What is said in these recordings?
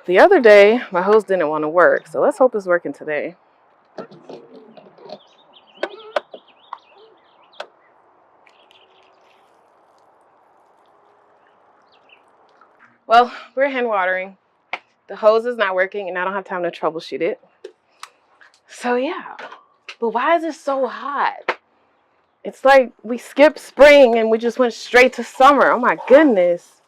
The other day, my hose didn't want to work, so let's hope it's working today. Well, we're hand watering. The hose is not working, and I don't have time to troubleshoot it. So yeah, but why is it so hot? It's like we skipped spring and we just went straight to summer. Oh my goodness.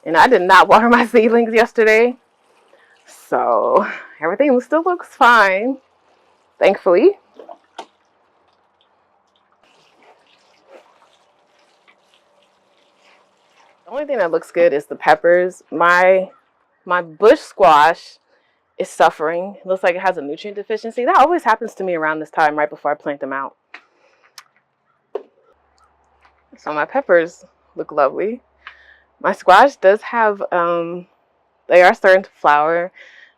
And I did not water my seedlings yesterday. So everything still looks fine, thankfully. The only thing that looks good is the peppers. My bush squash is suffering. It looks like it has a nutrient deficiency. That always happens to me around this time, right before I plant them out. So my peppers look lovely. My squash does have, they are starting to flower,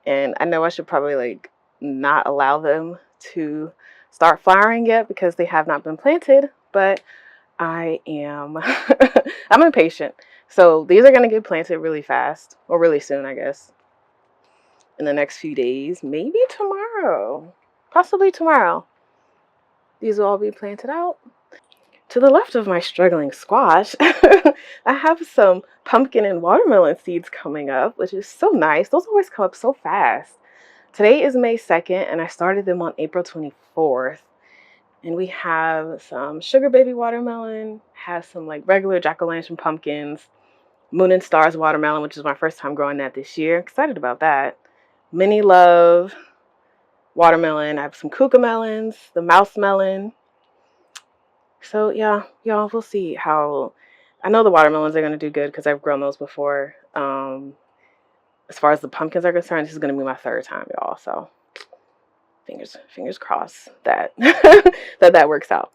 and I know I should probably like not allow them to start flowering yet because they have not been planted, but I am, I'm impatient. So these are going to get planted really fast, or really soon, I guess, in the next few days, maybe tomorrow, possibly tomorrow. These will all be planted out. To the left of my struggling squash, I have some pumpkin and watermelon seeds coming up, which is so nice. Those always come up so fast. Today is May 2nd, and I started them on April 24th. And we have some sugar baby watermelon, have some like regular jack-o'-lantern pumpkins, moon and stars watermelon, which is my first time growing that this year. Excited about that. Mini love watermelon. I have some kuka melons, the mouse melon. So yeah, y'all, we'll see how. I know the watermelons are going to do good because I've grown those before. As far as the pumpkins are concerned, this is going to be my third time, y'all. So fingers crossed that that works out.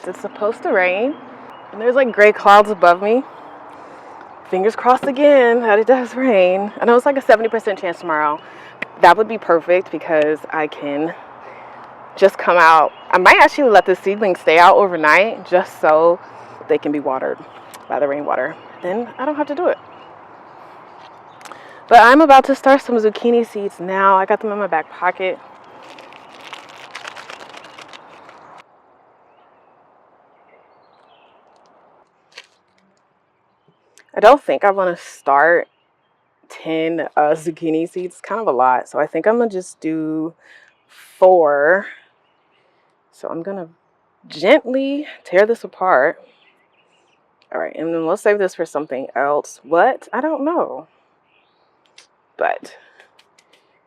It's supposed to rain, and there's like gray clouds above me. Fingers crossed again that it does rain. I know it's like a 70% chance tomorrow. That would be perfect because I can just come out. I might actually let the seedlings stay out overnight just so they can be watered by the rainwater. Then I don't have to do it. But I'm about to start some zucchini seeds now. I got them in my back pocket. I don't think I want to start 10 zucchini seeds. It's kind of a lot. So I think I'm going to just do 4. So I'm going to gently tear this apart. All right, and then we'll save this for something else. What? I don't know. But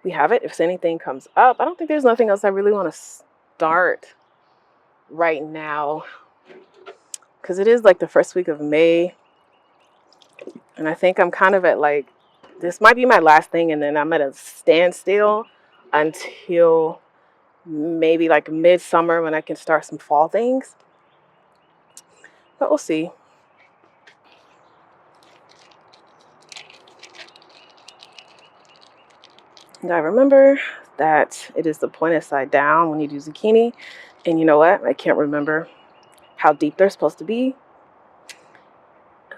we have it. If anything comes up, I don't think there's nothing else I really want to start right now because it is like the first week of May. And I think I'm kind of at like, this might be my last thing, and then I'm at a standstill until maybe like midsummer when I can start some fall things. But we'll see. And I remember that it is the pointed side down when you do zucchini. And you know what? I can't remember how deep they're supposed to be.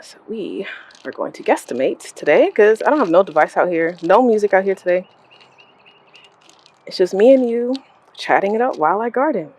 So we are going to guesstimate today because I don't have no device out here, no music out here today. It's just me and you chatting it up while I garden.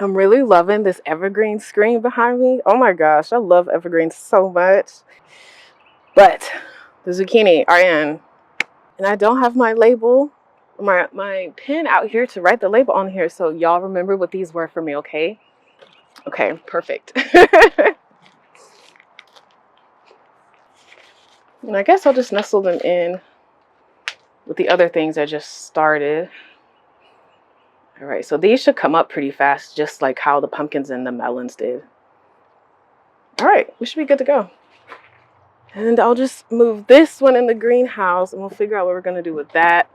I'm really loving this evergreen screen behind me. Oh my gosh, I love evergreens so much. But the zucchini are in. And I don't have my label, my pen out here to write the label on here. So y'all remember what these were for me, okay? Okay, perfect. And I guess I'll just nestle them in with the other things I just started. All right, so these should come up pretty fast, just like how the pumpkins and the melons did. All right, we should be good to go. And I'll just move this one in the greenhouse and we'll figure out what we're gonna do with that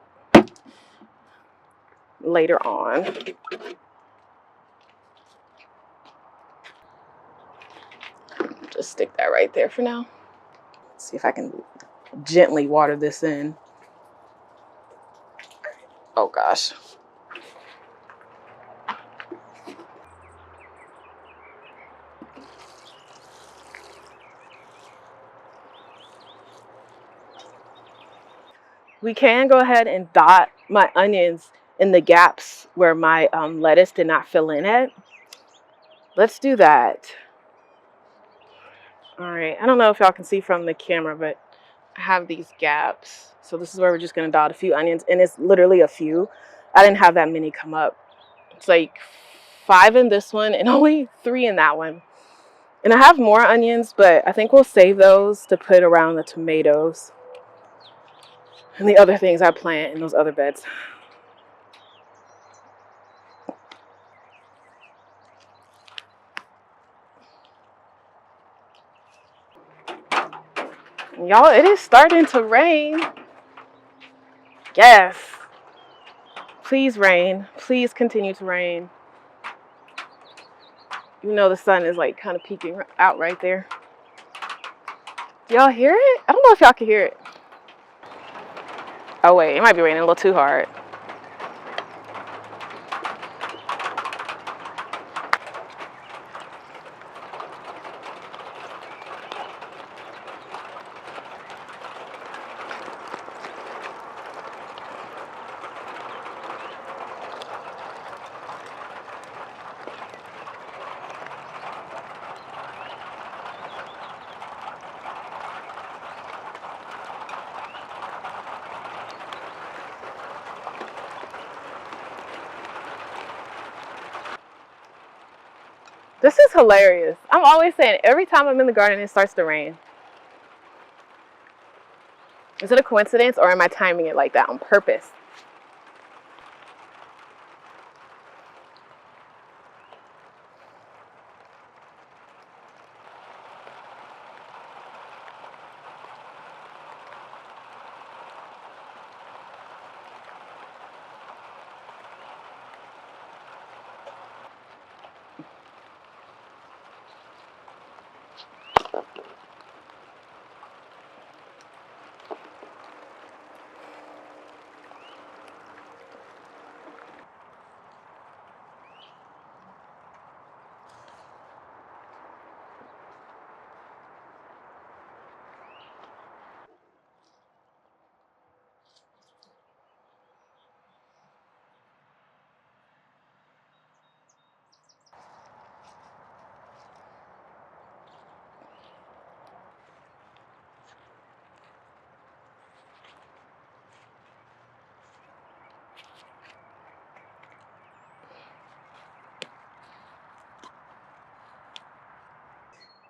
later on. Just stick that right there for now. Let's see if I can gently water this in. Oh gosh. We can go ahead and dot my onions in the gaps where my lettuce did not fill in at. Let's do that. All right, I don't know if y'all can see from the camera, but I have these gaps. So this is where we're just gonna dot a few onions, and it's literally a few. I didn't have that many come up. It's like 5 in this one and only 3 in that one. And I have more onions, but I think we'll save those to put around the tomatoes and the other things I plant in those other beds. Y'all, it is starting to rain. Yes. Please rain. Please continue to rain. Even though the sun is like kind of peeking out right there. Y'all hear it? I don't know if y'all can hear it. Oh wait, it might be raining a little too hard. This is hilarious. I'm always saying every time I'm in the garden it starts to rain. Is it a coincidence or am I timing it like that on purpose?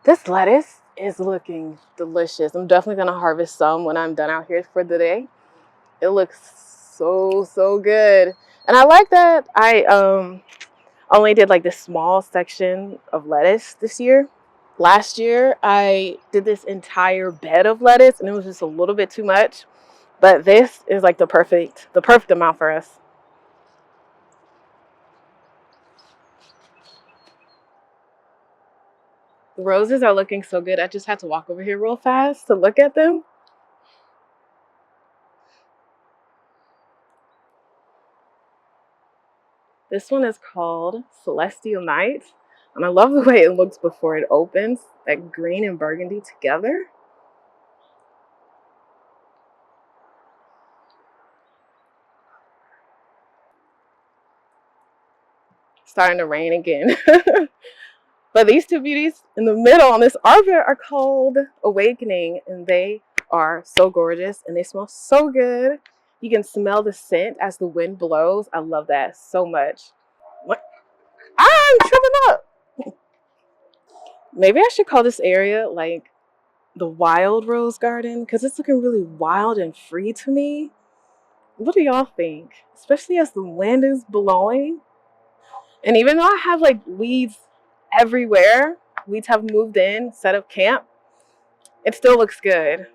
This lettuce is looking delicious. I'm definitely gonna harvest some when I'm done out here for the day. It looks so good. And I like that I only did like this small section of lettuce this year. Last year I did this entire bed of lettuce and it was just a little bit too much. But this is like the perfect amount for us. The roses are looking so good. I just had to walk over here real fast to look at them. This one is called Celestial Night. And I love the way it looks before it opens. That green and burgundy together. Starting to rain again. But these two beauties in the middle on this arbor are called Awakening. And they are so gorgeous and they smell so good. You can smell the scent as the wind blows. I love that so much. What? I'm tripping up. Maybe I should call this area like the Wild Rose Garden because it's looking really wild and free to me. What do y'all think? Especially as the wind is blowing. And even though I have like weeds everywhere, weeds have moved in, set up camp, it still looks good.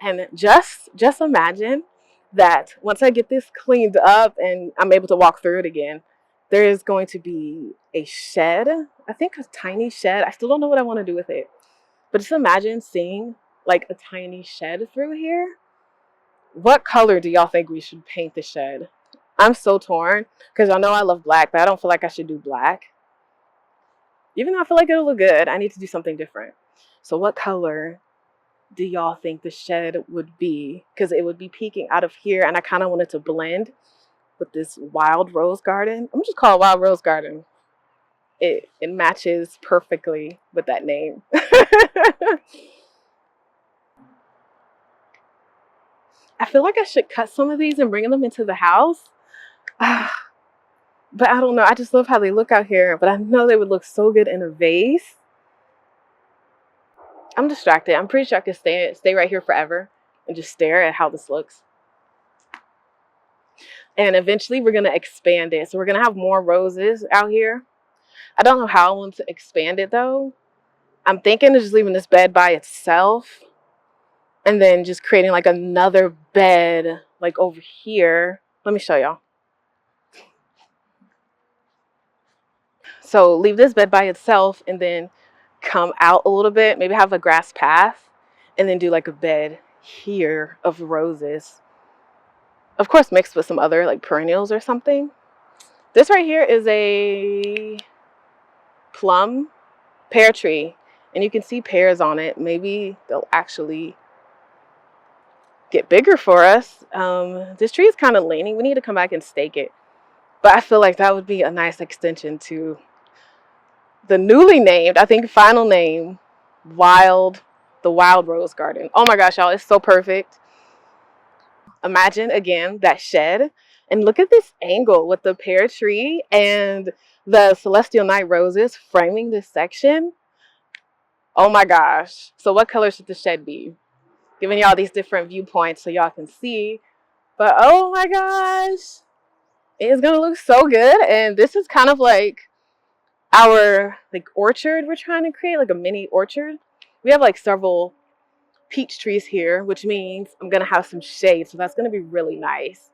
And just imagine that once I get this cleaned up and I'm able to walk through it again, there is going to be a shed. I think a tiny shed. I still don't know what I want to do with it. But just imagine seeing like a tiny shed through here. What color do y'all think we should paint the shed? I'm so torn because y'all know I love black, but I don't feel like I should do black. Even though I feel like it'll look good, I need to do something different. So what color do y'all think the shed would be? Because it would be peeking out of here, and I kind of wanted to blend with this wild rose garden. I'm just call it wild rose garden. It matches perfectly with that name. I feel like I should cut some of these and bring them into the house. But I don't know. I just love how they look out here. But I know they would look so good in a vase. I'm distracted. I'm pretty sure I could stay right here forever and just stare at how this looks. And eventually we're going to expand it. So we're going to have more roses out here. I don't know how I want to expand it though. I'm thinking of just leaving this bed by itself and then just creating like another bed like over here. Let me show y'all. So leave this bed by itself and then come out a little bit, maybe have a grass path and then do like a bed here of roses. Of course, mixed with some other like perennials or something. This right here is a plum pear tree and you can see pears on it. Maybe they'll actually get bigger for us. This tree is kind of leaning. We need to come back and stake it. But I feel like that would be a nice extension to the newly named, I think final name, the Wild Rose Garden. Oh my gosh, y'all, it's so perfect. Imagine again that shed and look at this angle with the pear tree and the celestial night roses framing this section. Oh my gosh. So what color should the shed be? Giving y'all these different viewpoints so y'all can see. But oh my gosh, it's gonna look so good. And this is kind of like our like orchard we're trying to create, like a mini orchard. We have like several peach trees here, which means I'm gonna have some shade, so that's gonna be really nice.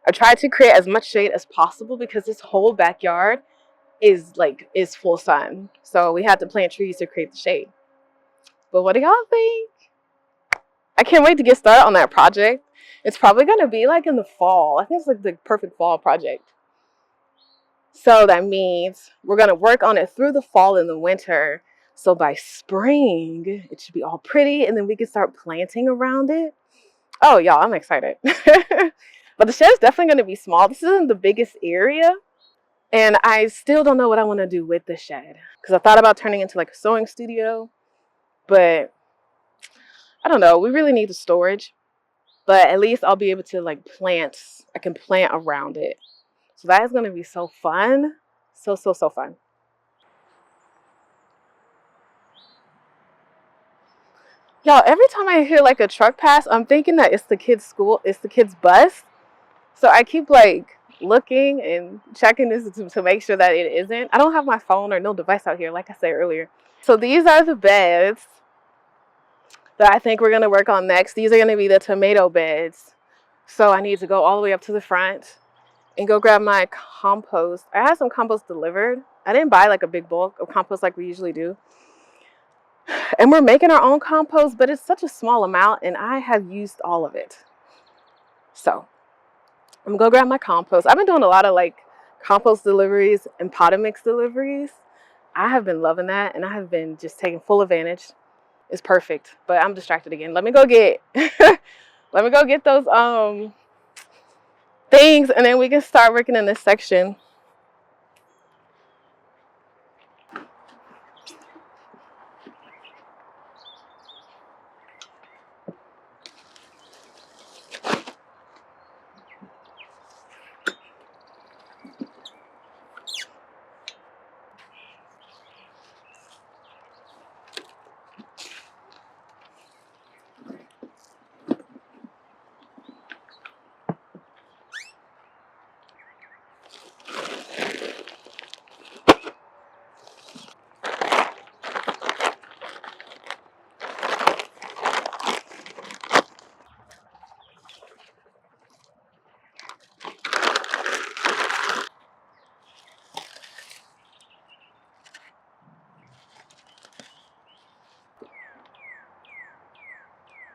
I tried to create as much shade as possible because this whole backyard is full sun, so we had to plant trees to create the shade. But what do y'all think? I can't wait to get started on that project. It's probably gonna be like in the fall. I think it's like the perfect fall project. So that means we're going to work on it through the fall and the winter. So by spring, it should be all pretty and then we can start planting around it. Oh, y'all, I'm excited. But the shed is definitely going to be small. This isn't the biggest area. And I still don't know what I want to do with the shed. Because I thought about turning it into like a sewing studio. But I don't know. We really need the storage. But at least I'll be able to like plant. I can plant around it. So that is going to be so fun. So fun. Y'all, every time I hear like a truck pass, I'm thinking that it's the kids' school, it's the kids' bus. So I keep like looking and checking this to make sure that it isn't. I don't have my phone or no device out here, like I said earlier. So these are the beds that I think we're going to work on next. These are going to be the tomato beds. So I need to go all the way up to the front and go grab my compost. I had some compost delivered. I didn't buy like a big bulk of compost like we usually do. And we're making our own compost, but it's such a small amount and I have used all of it. So I'm gonna go grab my compost. I've been doing a lot of like compost deliveries and potting mix deliveries. I have been loving that and I have been just taking full advantage. It's perfect, but I'm distracted again. Let me go get let me go get those things and then we can start working in this section.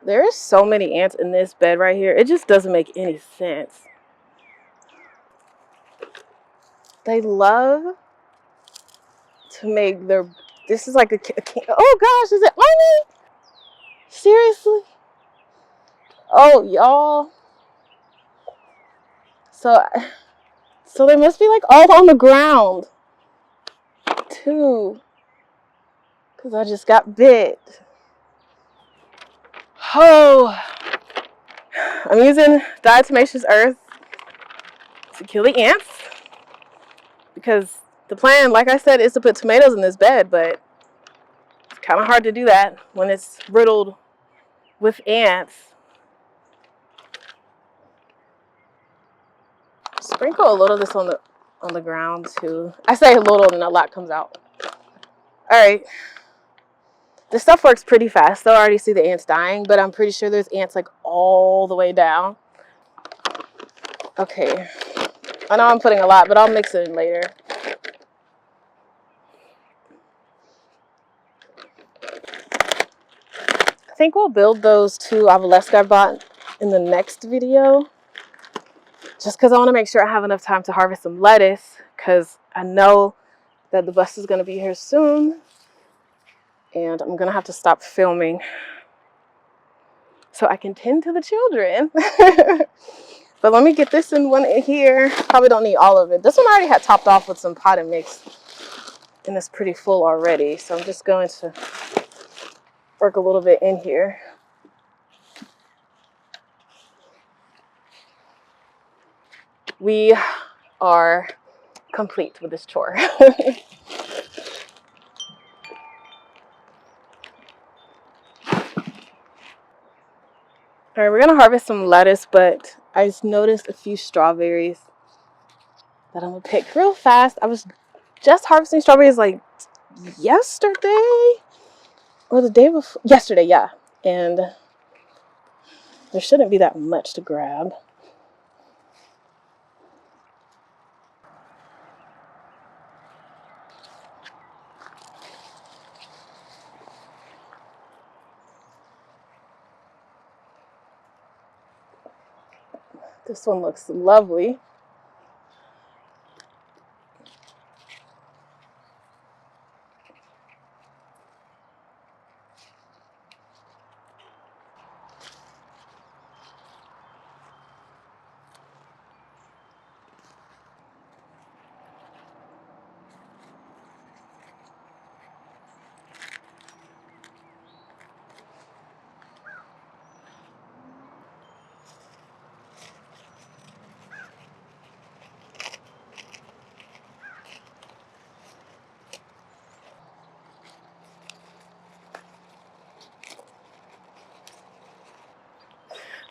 There are so many ants in this bed right here. It just doesn't make any sense. They love to make their... This is like a oh gosh, is it on me? Seriously? Oh, y'all. So they must be like all on the ground too. Because I just got bit. Oh. I'm using diatomaceous earth to kill the ants. Because the plan, like I said, is to put tomatoes in this bed, but it's kind of hard to do that when it's riddled with ants. Sprinkle a little of this on the ground too. I say a little and a lot comes out. Alright. This stuff works pretty fast. They'll already see the ants dying, but I'm pretty sure there's ants like all the way down. Okay. I know I'm putting a lot, but I'll mix it in later. I think we'll build those 2 obelisk I bought in the next video. Just because I want to make sure I have enough time to harvest some lettuce, because I know that the bus is going to be here soon and I'm going to have to stop filming so I can tend to the children. But let me get this in one in here. Probably don't need all of it. This one already had topped off with some potted mix and it's pretty full already, so I'm just going to work a little bit in here. We are complete with this chore. All right, we're gonna harvest some lettuce, but I just noticed a few strawberries that I'm gonna pick real fast. I was just harvesting strawberries like yesterday or the day before. Yesterday, yeah. And there shouldn't be that much to grab. This one looks lovely.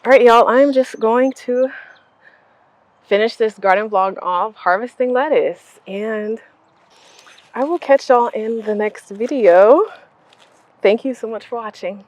All right, y'all, I'm just going to finish this garden vlog off harvesting lettuce, and I will catch y'all in the next video. Thank you so much for watching.